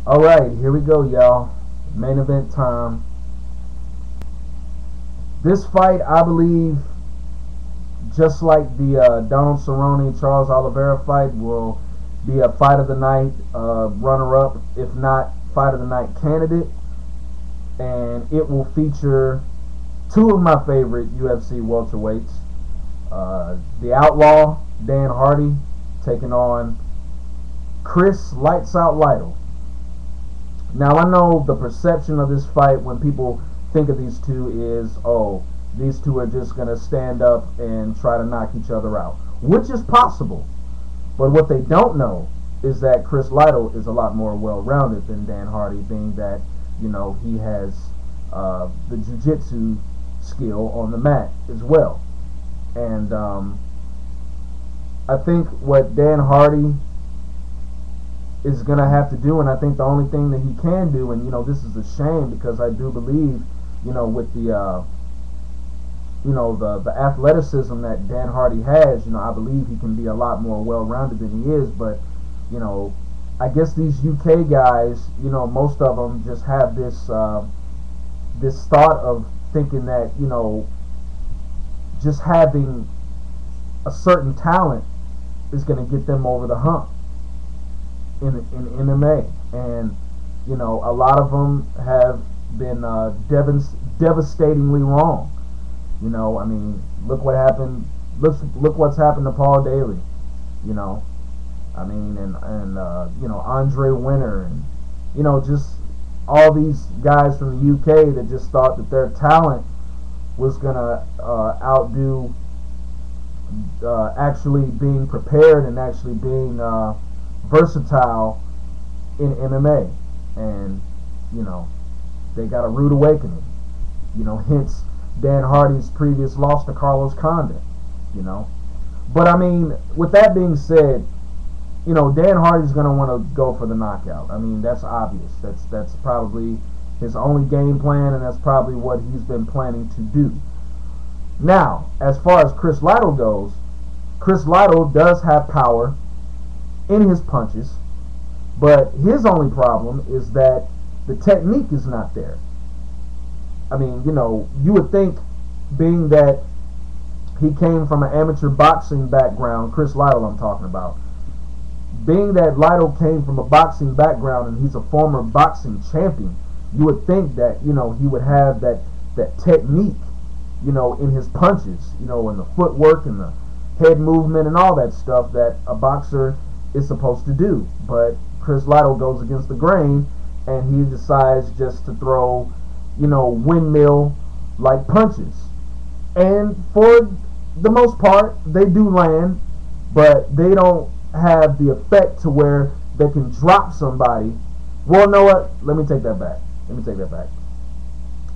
Alright, here we go, y'all. Main event time. This fight, I believe, just like the Donald Cerrone Charles Oliveira fight, will be a fight of the night runner-up, if not fight of the night candidate. And it will feature two of my favorite UFC welterweights. The Outlaw, Dan Hardy, taking on Chris Lights Out Lytle. Now, I know the perception of this fight when people think of these two is, oh, these two are just going to stand up and try to knock each other out, which is possible. But what they don't know is that Chris Lytle is a lot more well-rounded than Dan Hardy, being that, you know, he has the jiu-jitsu skill on the mat as well. And I think what Dan Hardy is going to have to do, and I think the only thing that he can do, and, you know, this is a shame because I do believe, you know, with the the athleticism that Dan Hardy has, you know, I believe he can be a lot more well-rounded than he is. But, you know, I guess these UK guys, you know, most of them just have this this thought of thinking that, you know, just having a certain talent is going to get them over the hump in MMA. And, you know, a lot of them have been devastatingly wrong. You know, I mean, look what happened. Look what's happened to Paul Daly. You know, I mean, and you know, Andre Winter, and, you know, just all these guys from the UK that just thought that their talent was gonna outdo actually being prepared and actually being versatile in MMA. And, you know, they got a rude awakening. You know, hence Dan Hardy's previous loss to Carlos Condit, you know. But, I mean, with that being said, you know, Dan Hardy's going to want to go for the knockout. I mean, that's obvious. That's probably his only game plan, and that's probably what he's been planning to do. Now, as far as Chris Lytle goes, Chris Lytle does have power in his punches, but his only problem is that the technique is not there. I mean, you know, you would think, being that he came from an amateur boxing background, Chris Lytle I'm talking about, being that Lytle came from a boxing background and he's a former boxing champion, you would think that, you know, he would have that technique, you know, in his punches, you know, and the footwork and the head movement and all that stuff that a boxer is supposed to do. But Chris Lytle goes against the grain, and he decides just to throw, you know, windmill-like punches. And for the most part, they do land, but they don't have the effect to where they can drop somebody. Well, you know what? Let me take that back.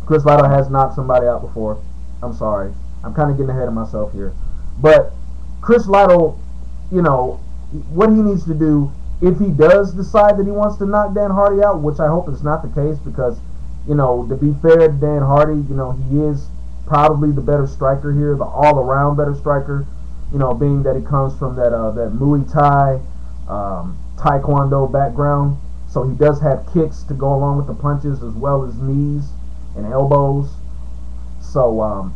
Chris Lytle has knocked somebody out before. I'm sorry. I'm kind of getting ahead of myself here. But Chris Lytle, you know, what he needs to do, if he does decide that he wants to knock Dan Hardy out, which I hope is not the case, because, you know, to be fair to Dan Hardy, you know, he is probably the better striker here, the all-around better striker, you know, being that he comes from that Muay Thai, Taekwondo background. So he does have kicks to go along with the punches, as well as knees and elbows. So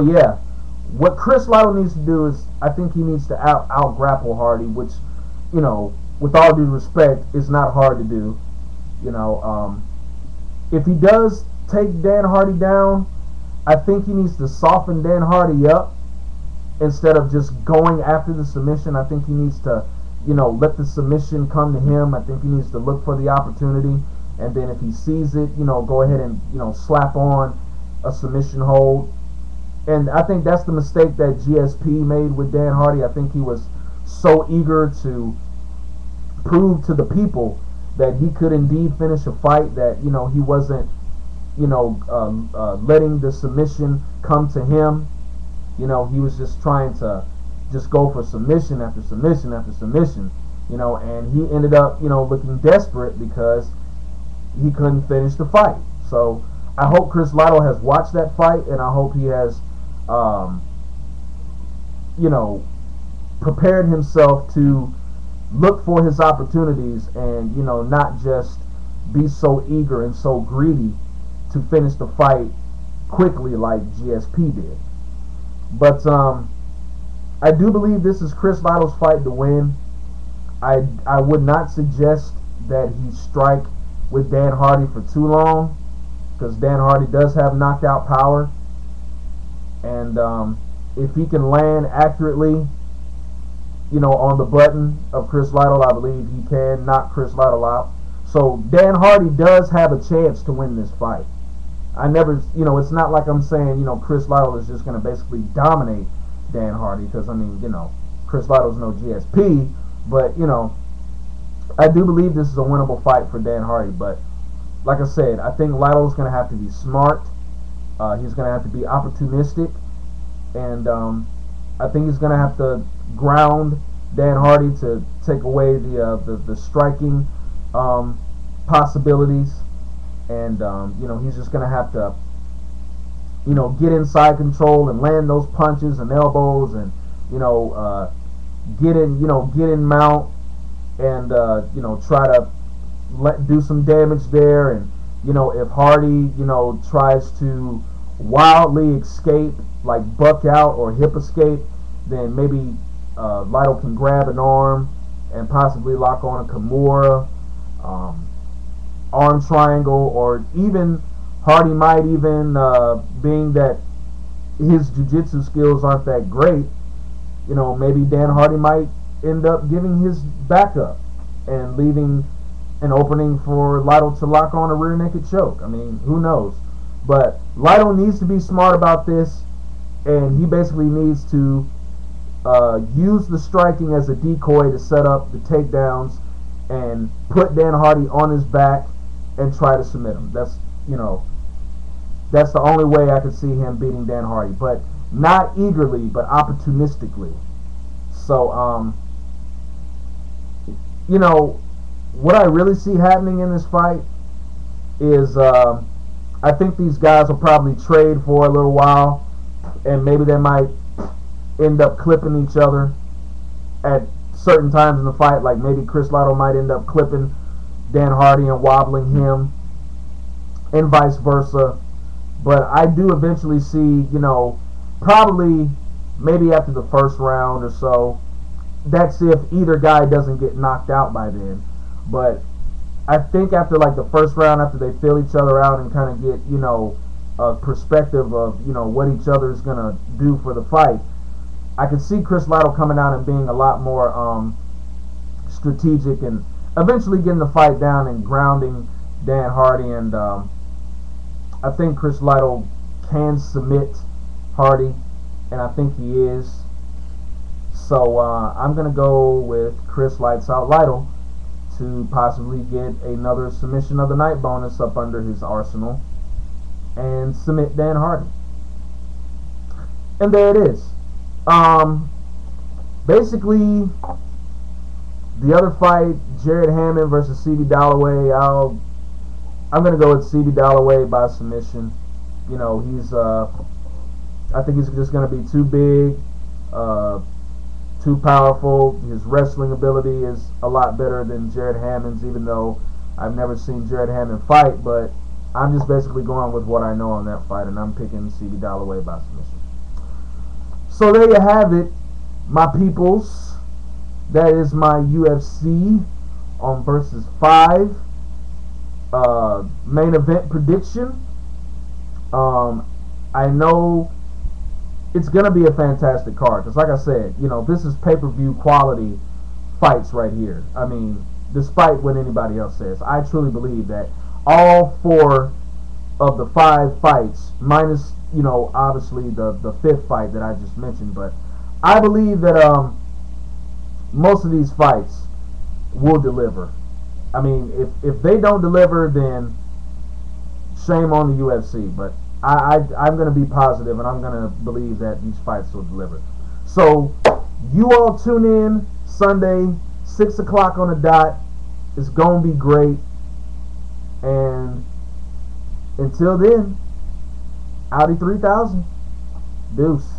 yeah, what Chris Lytle needs to do is, I think he needs to out grapple Hardy, which, you know, with all due respect, is not hard to do. You know, if he does take Dan Hardy down, I think he needs to soften Dan Hardy up instead of just going after the submission. I think he needs to, you know, let the submission come to him. I think he needs to look for the opportunity, and then if he sees it, you know, go ahead and, you know, slap on a submission hold. And I think that's the mistake that GSP made with Dan Hardy. I think he was so eager to prove to the people that he could indeed finish a fight that, you know, he wasn't, you know, letting the submission come to him. You know, he was just trying to just go for submission after submission after submission, you know, and he ended up, you know, looking desperate because he couldn't finish the fight. So I hope Chris Lytle has watched that fight, and I hope he has, you know, prepared himself to look for his opportunities and, you know, not just be so eager and so greedy to finish the fight quickly like GSP did. But I do believe this is Chris Lytle's fight to win. I would not suggest that he strike with Dan Hardy for too long, because Dan Hardy does have knockout power, and if he can land accurately, you know, on the button of Chris Lytle, I believe he can knock Chris Lytle out. So Dan Hardy does have a chance to win this fight. I never, you know, it's not like I'm saying, you know, Chris Lytle is just going to basically dominate Dan Hardy, because, I mean, you know, Chris Lytle's no GSP, but, you know, I do believe this is a winnable fight for Dan Hardy. But like I said, I think Lytle's going to have to be smart. He's going to have to be opportunistic, and I think he's going to have to ground Dan Hardy to take away the striking possibilities, and you know, he's just going to have to, you know, get inside control and land those punches and elbows, and, you know, get in mount, and you know, try to do some damage there. And, you know, if Hardy, you know, tries to wildly escape, like buck out or hip escape, then maybe Lytle can grab an arm and possibly lock on a Kimura, arm triangle, or even Hardy might even, being that his jiu-jitsu skills aren't that great, you know, maybe Dan Hardy might end up giving his back up and leaving an opening for Lytle to lock on a rear naked choke. I mean, who knows? But Lytle needs to be smart about this, and he basically needs to use the striking as a decoy to set up the takedowns and put Dan Hardy on his back and try to submit him. That's, you know, that's the only way I could see him beating Dan Hardy, but not eagerly, but opportunistically. So, you know, what I really see happening in this fight is I think these guys will probably trade for a little while, and maybe they might end up clipping each other at certain times in the fight. Like maybe Chris Lytle might end up clipping Dan Hardy and wobbling him, and vice versa. But I do eventually see, you know, probably maybe after the first round or so. That's if either guy doesn't get knocked out by then. But I think after like the first round, after they feel each other out and kind of get, you know, a perspective of, you know, what each other is going to do for the fight, I can see Chris Lytle coming out and being a lot more strategic and eventually getting the fight down and grounding Dan Hardy. And I think Chris Lytle can submit Hardy, and I think he is. So I'm going to go with Chris Lights Out Lytle to possibly get another submission of the night bonus up under his arsenal and submit Dan Hardy. And there it is. Basically, the other fight, Jared Hammond versus C.B. Dalloway, I'm going to go with C.B. Dalloway by submission. You know, I think he's just going to be too big, too powerful. His wrestling ability is a lot better than Jared Hammond's, even though I've never seen Jared Hammond fight. But I'm just basically going with what I know on that fight, and I'm picking C.B. Dalloway by submission. So there you have it, my peoples. That is my UFC on versus 5 main event prediction. I know it's going to be a fantastic card, because like I said, you know, this is pay-per-view quality fights right here. I mean, despite what anybody else says, I truly believe that all 4 of the 5 fights, minus, you know, obviously the 5th fight that I just mentioned, but I believe that most of these fights will deliver. I mean, if they don't deliver, then shame on the UFC, but I'm going to be positive, and I'm going to believe that these fights will deliver. So you all tune in Sunday, 6 o'clock on the dot. It's going to be great. And until then, Audi 3000. Deuce.